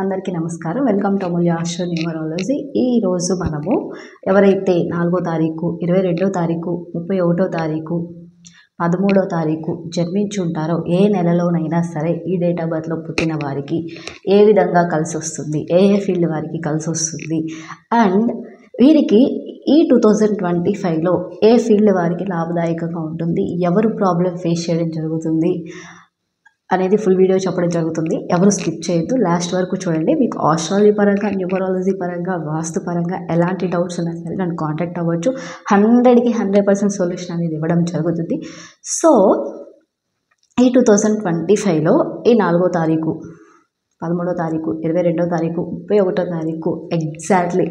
అందరికీ నమస్కారం. Welcome to Amulya astro numerology. ఈరోజు మనము ఎవరైతే 4వ తారీఖు, 22వ తారీఖు, 31వ తారీఖు, 13వ తారీఖు జన్మించి ఉంటారో ఏ నెలలోనైనా సరే ఈ డేట్ ఆఫ్ బర్త్లో పుట్టిన వారికి ఏ విధంగా కలిసి వస్తుంది, ఏ ఫీల్డ్ వారికి కలిసి వస్తుంది, అండ్ వీరికి ఈ 2025లో ఏ ఫీల్డ్ వారికి లాభదాయకంగా ఉంటుంది, ఎవరు ప్రాబ్లం ఫేస్ చేయడం జరుగుతుంది అనేది ఫుల్ వీడియో చెప్పడం జరుగుతుంది. ఎవరు స్కిప్ చేయొద్దు, లాస్ట్ వరకు చూడండి. మీకు ఆస్ట్రాలజీ పరంగా, న్యూమరాలజీ పరంగా, వాస్తు పరంగా ఎలాంటి డౌట్స్ ఉన్నా సరే నన్ను కాంటాక్ట్ అవ్వచ్చు. 100కి 100% సొల్యూషన్ అనేది ఇవ్వడం జరుగుతుంది. సో ఈ 2025లో ఈ 4వ తారీఖు, 13వ తారీఖు, 22వ తారీఖు, 31వ తారీఖు ఎగ్జాక్ట్లీ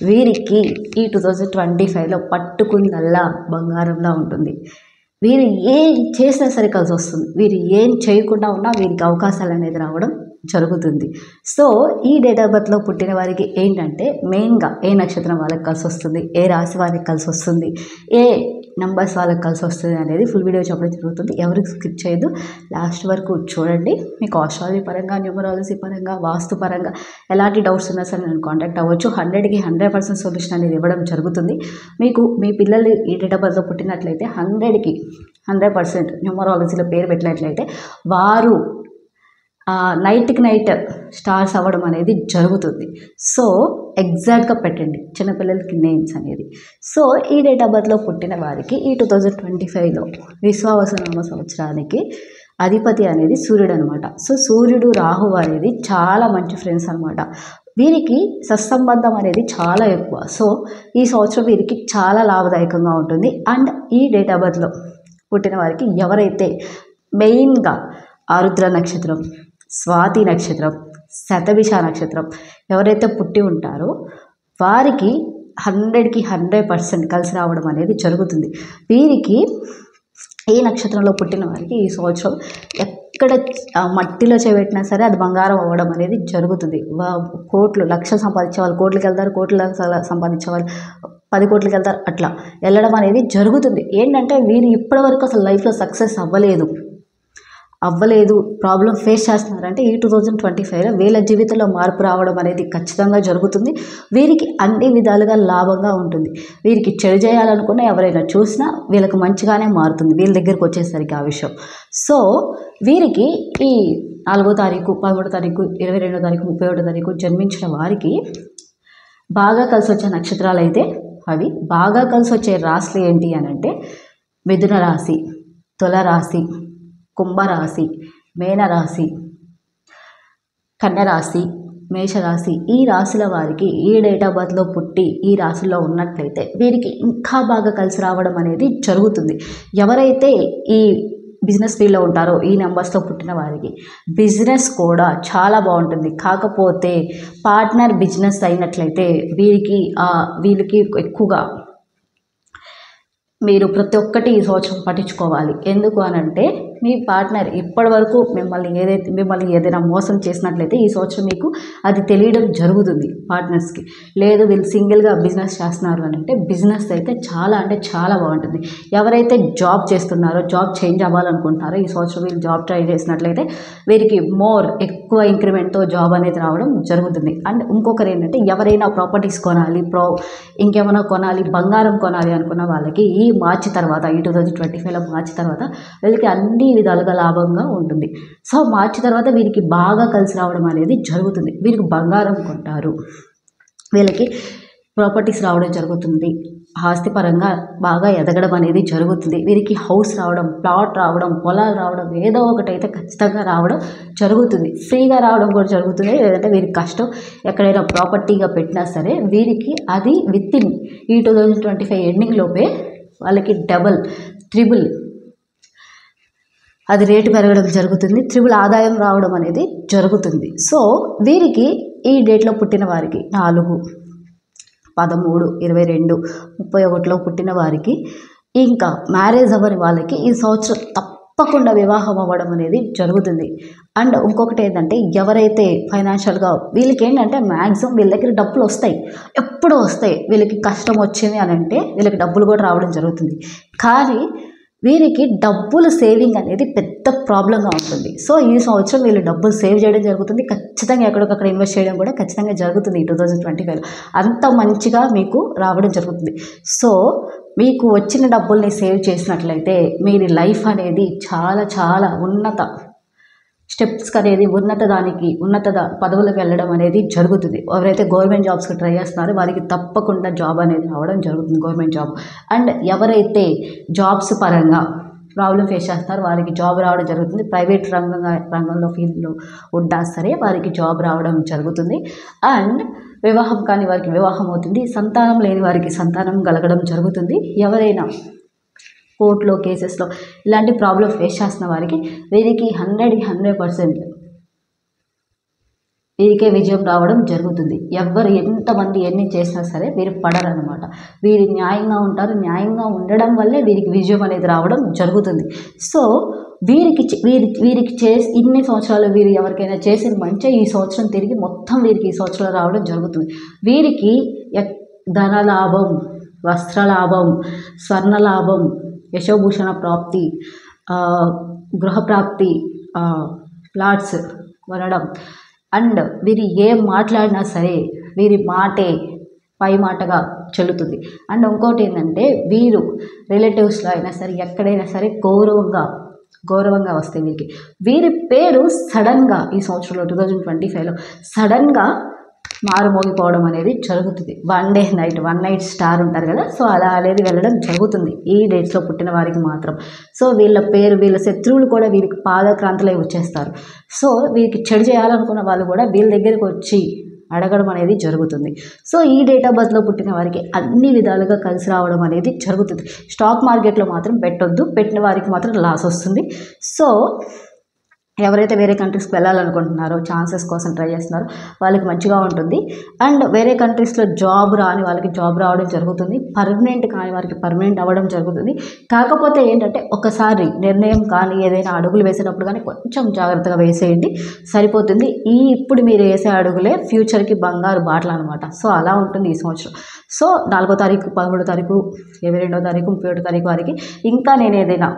వీరికి ఈ 2025లో పట్టుకుందల్లా బంగారంలా ఉంటుంది. వీరు ఏం చేసినా సరే కలిసి వస్తుంది. వీరు ఏం చేయకుండా ఉన్నా వీరికి అవకాశాలు అనేది రావడం జరుగుతుంది. సో ఈ డేట్ ఆఫ్ బర్త్లో పుట్టిన వారికి ఏంటంటే మెయిన్గా ఏ నక్షత్రం వాళ్ళకి కలిసి వస్తుంది, ఏ రాశి వారికి కలిసి వస్తుంది, ఏ నెంబర్స్ వాళ్ళకి కలిసి వస్తుంది అనేది ఫుల్ వీడియో చెప్పడం జరుగుతుంది. ఎవరికి స్కిప్ చేయదు, లాస్ట్ వరకు చూడండి. మీకు ఆస్ట్రాలజీ పరంగా, న్యూమరాలజీ పరంగా, వాస్తు పరంగా ఎలాంటి డౌట్స్ ఉన్నా సరే నేను కాంటాక్ట్ అవ్వచ్చు. 100కి 100% సొల్యూషన్ అనేది ఇవ్వడం జరుగుతుంది. మీకు మీ పిల్లలు ఈ డేట్ ఆఫ్ బర్త్లో పుట్టినట్లయితే 100కి 100% న్యూమరాలజీలో పేరు పెట్టినట్లయితే వారు నైట్కి నైట్ స్టార్స్ అవ్వడం అనేది జరుగుతుంది. సో ఎగ్జాక్ట్గా పెట్టండి చిన్నపిల్లలకి నేమ్స్ అనేది. సో ఈ డేట్ ఆఫ్ బర్త్లో పుట్టిన వారికి ఈ 2025లో విశ్వావసునామ సంవత్సరానికి అధిపతి అనేది సూర్యుడు అనమాట. సో సూర్యుడు, రాహు అనేది చాలా మంచి ఫ్రెండ్స్ అనమాట. వీరికి సత్సంబంధం అనేది చాలా ఎక్కువ. సో ఈ సంవత్సరం వీరికి చాలా లాభదాయకంగా ఉంటుంది. అండ్ ఈ డేట్ ఆఫ్ బర్త్లో పుట్టిన వారికి ఎవరైతే మెయిన్గా ఆరుద్ర నక్షత్రం, స్వాతి నక్షత్రం, శతభిష నక్షత్రం ఎవరైతే పుట్టి ఉంటారో వారికి 100కి 100% కలిసి రావడం అనేది జరుగుతుంది. వీరికి ఏ నక్షత్రంలో పుట్టిన వారికి ఈ సంవత్సరం ఎక్కడ మట్టిలో చేపెట్టినా సరే అది బంగారం అవ్వడం అనేది జరుగుతుంది. కోట్లు, లక్షలు సంపాదించే వాళ్ళు కోట్లకి వెళ్తారు, కోట్లు సంపాదించే వాళ్ళు 10 కోట్లకి వెళ్తారు. అట్లా వెళ్ళడం అనేది జరుగుతుంది. ఏంటంటే వీరు ఇప్పటివరకు అసలు లైఫ్లో సక్సెస్ అవ్వలేదు, ప్రాబ్లం ఫేస్ చేస్తున్నారంటే ఈ 2025లో వీళ్ళ జీవితంలో మార్పు రావడం అనేది ఖచ్చితంగా జరుగుతుంది. వీరికి అన్ని విధాలుగా లాభంగా ఉంటుంది. వీరికి చెడు చేయాలనుకున్న ఎవరైనా చూసినా వీళ్ళకి మంచిగానే మారుతుంది వీళ్ళ దగ్గరికి వచ్చేసరికి ఆ విషయం. సో వీరికి ఈ 4వ తారీఖు, 13వ తారీఖు, 22వ తారీఖు, 31వ తారీఖు జన్మించిన వారికి బాగా కలిసి వచ్చే నక్షత్రాలు అయితే అవి. బాగా కలిసి వచ్చే రాశులు ఏంటి అని అంటే మిథున రాశి, తుల రాశి, కుంభరాశి, మేనరాశి, కన్యరాశి, మేషరాశి. ఈ రాశుల వారికి ఈ డేట్ ఆఫ్ బర్త్లో పుట్టి ఈ రాశిలో ఉన్నట్లయితే వీరికి ఇంకా బాగా కలిసి రావడం అనేది జరుగుతుంది. ఎవరైతే ఈ బిజినెస్ ఫీల్డ్లో ఉంటారో ఈ నెంబర్స్లో పుట్టిన వారికి బిజినెస్ కూడా చాలా బాగుంటుంది. కాకపోతే పార్ట్నర్ బిజినెస్ అయినట్లయితే వీళ్ళకి ఎక్కువగా మీరు ప్రతి ఒక్కటి ఈ సంవత్సరం పట్టించుకోవాలి. ఎందుకు అనంటే మీ పార్ట్నర్ ఇప్పటి వరకు మిమ్మల్ని ఏదైనా మోసం చేసినట్లయితే ఈ సంవత్సరం మీకు అది తెలియడం జరుగుతుంది పార్ట్నర్స్కి. లేదు వీళ్ళు సింగిల్గా బిజినెస్ చేస్తున్నారు అని అంటే బిజినెస్ అయితే చాలా అంటే చాలా బాగుంటుంది. ఎవరైతే జాబ్ చేస్తున్నారో, జాబ్ చేంజ్ అవ్వాలనుకుంటున్నారో ఈ సంవత్సరం వీళ్ళు జాబ్ ట్రై చేసినట్లయితే వీరికి ఎక్కువ ఇంక్రిమెంట్తో జాబ్ అనేది రావడం జరుగుతుంది. అండ్ ఇంకొకరు ఏంటంటే ఎవరైనా ప్రాపర్టీస్ కొనాలి, ఇంకేమైనా కొనాలి, బంగారం కొనాలి అనుకున్న వాళ్ళకి ఈ మార్చి తర్వాత, ఈ 2025లో మార్చి తర్వాత వీళ్ళకి అన్ని విధాలుగా లాభంగా ఉంటుంది. సో మార్చి తర్వాత వీరికి బాగా కలిసి రావడం అనేది జరుగుతుంది. వీరికి బంగారం కొంటారు, వీళ్ళకి ప్రాపర్టీస్ రావడం జరుగుతుంది, ఆస్తి పరంగా బాగా ఎదగడం అనేది జరుగుతుంది. వీరికి హౌస్ రావడం, ప్లాట్ రావడం, పొలాలు రావడం, ఏదో ఒకటి అయితే ఖచ్చితంగా రావడం జరుగుతుంది. ఫ్రీగా రావడం కూడా జరుగుతుంది. లేదంటే వీరికి కష్టం ఎక్కడైనా ప్రాపర్టీగా పెట్టినా సరే వీరికి అది వితిన్ ఈ 2025 ఎండింగ్ లోపే వాళ్ళకి డబల్, ట్రిపుల్ అది రేటు పెరగడం జరుగుతుంది. ట్రిపుల్ ఆదాయం రావడం అనేది జరుగుతుంది. సో వీరికి ఈ డేట్లో పుట్టిన వారికి 4, 13, 22, 31లో పుట్టిన వారికి ఇంకా మ్యారేజ్ అవ్వని వాళ్ళకి ఈ సంవత్సరం తప్పకుండా వివాహం అవ్వడం అనేది జరుగుతుంది. అండ్ ఇంకొకటి ఏంటంటే ఎవరైతే ఫైనాన్షియల్గా వీళ్ళకి ఏంటంటే మ్యాక్సిమం వీళ్ళ దగ్గర డబ్బులు వస్తాయి, ఎప్పుడు వస్తాయి. వీళ్ళకి కష్టం వచ్చింది అని అంటే వీళ్ళకి డబ్బులు కూడా రావడం జరుగుతుంది. కానీ వీరికి డబ్బులు సేవింగ్ అనేది పెద్ద ప్రాబ్లంగా ఉంటుంది. సో ఈ సంవత్సరం వీళ్ళు డబ్బులు సేవ్ చేయడం జరుగుతుంది. ఖచ్చితంగా ఎక్కడికక్కడ ఇన్వెస్ట్ చేయడం కూడా ఖచ్చితంగా జరుగుతుంది ఈ 2025లో. అంత మంచిగా మీకు రావడం జరుగుతుంది. సో మీకు వచ్చిన డబ్బుల్ని సేవ్ చేసినట్లయితే మీరు లైఫ్ అనేది చాలా చాలా ఉన్నత స్టెప్స్కి అనేది ఉన్నత పదవులకు వెళ్ళడం అనేది జరుగుతుంది. ఎవరైతే గవర్నమెంట్ జాబ్స్కి ట్రై చేస్తున్నారో వారికి తప్పకుండా జాబ్ అనేది రావడం జరుగుతుంది, గవర్నమెంట్ జాబ్. అండ్ ఎవరైతే జాబ్స్ పరంగా ప్రాబ్లం ఫేస్ చేస్తారో వారికి జాబ్ రావడం జరుగుతుంది. ప్రైవేట్ రంగంలో ఫీల్డ్లో ఉన్నా సరే వారికి జాబ్ రావడం జరుగుతుంది. అండ్ వివాహం కాని వారికి వివాహం అవుతుంది. సంతానం లేని వారికి సంతానం కలగడం జరుగుతుంది. ఎవరైనా కోర్టులో కేసెస్లో ఇలాంటి ప్రాబ్లం ఫేస్ చేస్తున్న వారికి వీరికి 100% వీరికే విజయం రావడం జరుగుతుంది. ఎవరు ఎంతమంది ఎన్ని చేసినా సరే వీరు పడరనమాట. వీరు న్యాయంగా ఉంటారు. న్యాయంగా ఉండడం వల్లే వీరికి విజయం అనేది రావడం జరుగుతుంది. సో వీరికి చేసి ఇన్ని సంవత్సరాలు వీరు ఎవరికైనా చేసిన మంచి ఈ సంవత్సరం తిరిగి మొత్తం వీరికి ఈ సంవత్సరంలో రావడం జరుగుతుంది. వీరికి ధన లాభం, వస్త్ర లాభం, స్వర్ణ లాభం, యశోభూషణ ప్రాప్తి, గృహప్రాప్తి, ఫ్లాట్స్ కొనడం. అండ్ వీరు ఏం మాట్లాడినా సరే వీరి మాటే పై మాటగా చెల్లుతుంది. అండ్ ఇంకోటి ఏంటంటే వీరు రిలేటివ్స్లో అయినా సరే ఎక్కడైనా సరే గౌరవంగా వస్తాయి. వీరి పేరు సడన్గా ఈ సంవత్సరంలో 2025లో సడన్గా మారుమోగిపోవడం అనేది జరుగుతుంది. వన్ నైట్ స్టార్ ఉంటారు కదా, సో అలా అనేది వెళ్ళడం జరుగుతుంది ఈ డేట్స్లో పుట్టిన వారికి మాత్రం. సో వీళ్ళ శత్రువులు కూడా వీరికి పాదక్రాంతులై వచ్చేస్తారు. సో వీరికి చెడు చేయాలనుకున్న వాళ్ళు కూడా వీళ్ళ దగ్గరికి వచ్చి అడగడం అనేది జరుగుతుంది. సో ఈ డేట్ ఆఫ్ బర్త్లో పుట్టిన వారికి అన్ని విధాలుగా కలిసి రావడం అనేది జరుగుతుంది. స్టాక్ మార్కెట్లో మాత్రం పెట్టొద్దు, పెట్టిన వారికి మాత్రం లాస్ వస్తుంది. సో ఎవరైతే వేరే కంట్రీస్కి వెళ్ళాలనుకుంటున్నారో, ఛాన్సెస్ కోసం ట్రై చేస్తున్నారో వాళ్ళకి మంచిగా ఉంటుంది. అండ్ వేరే కంట్రీస్లో జాబ్ రాని వాళ్ళకి జాబ్ రావడం జరుగుతుంది. పర్మనెంట్ కాని వారికి పర్మనెంట్ అవ్వడం జరుగుతుంది. కాకపోతే ఏంటంటే ఒకసారి నిర్ణయం కానీ ఏదైనా అడుగులు వేసేటప్పుడు కానీ కొంచెం జాగ్రత్తగా వేసేయండి, సరిపోతుంది. ఇప్పుడు మీరు వేసే అడుగులే ఫ్యూచర్కి బంగారు బాటలు అనమాట. సో అలా ఉంటుంది ఈ సంవత్సరం. సో 4వ తారీఖు, 13వ తారీఖు, 22వ తారీఖు, 31వ తారీఖు వారికి ఇంకా నేను ఏదైనా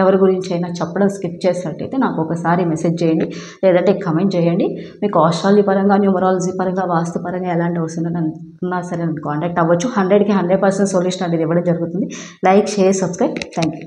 ఎవరి గురించి అయినా చెప్పడం స్కిప్ చేసినట్టయితే నాకు ఒకసారి మెసేజ్ చేయండి, లేదంటే కమెంట్ చేయండి. మీకు ఆస్ట్రాలజీ పరంగా, న్యూమరాలజీ పరంగా, వాస్తు పరంగా ఎలాంటి అవసరం ఉన్నా సరే నన్ను కాంటాక్ట్ అవ్వచ్చు. 100కి 100% సొల్యూషన్ అనేది ఇవ్వడం జరుగుతుంది. Like, share, subscribe. Thank you.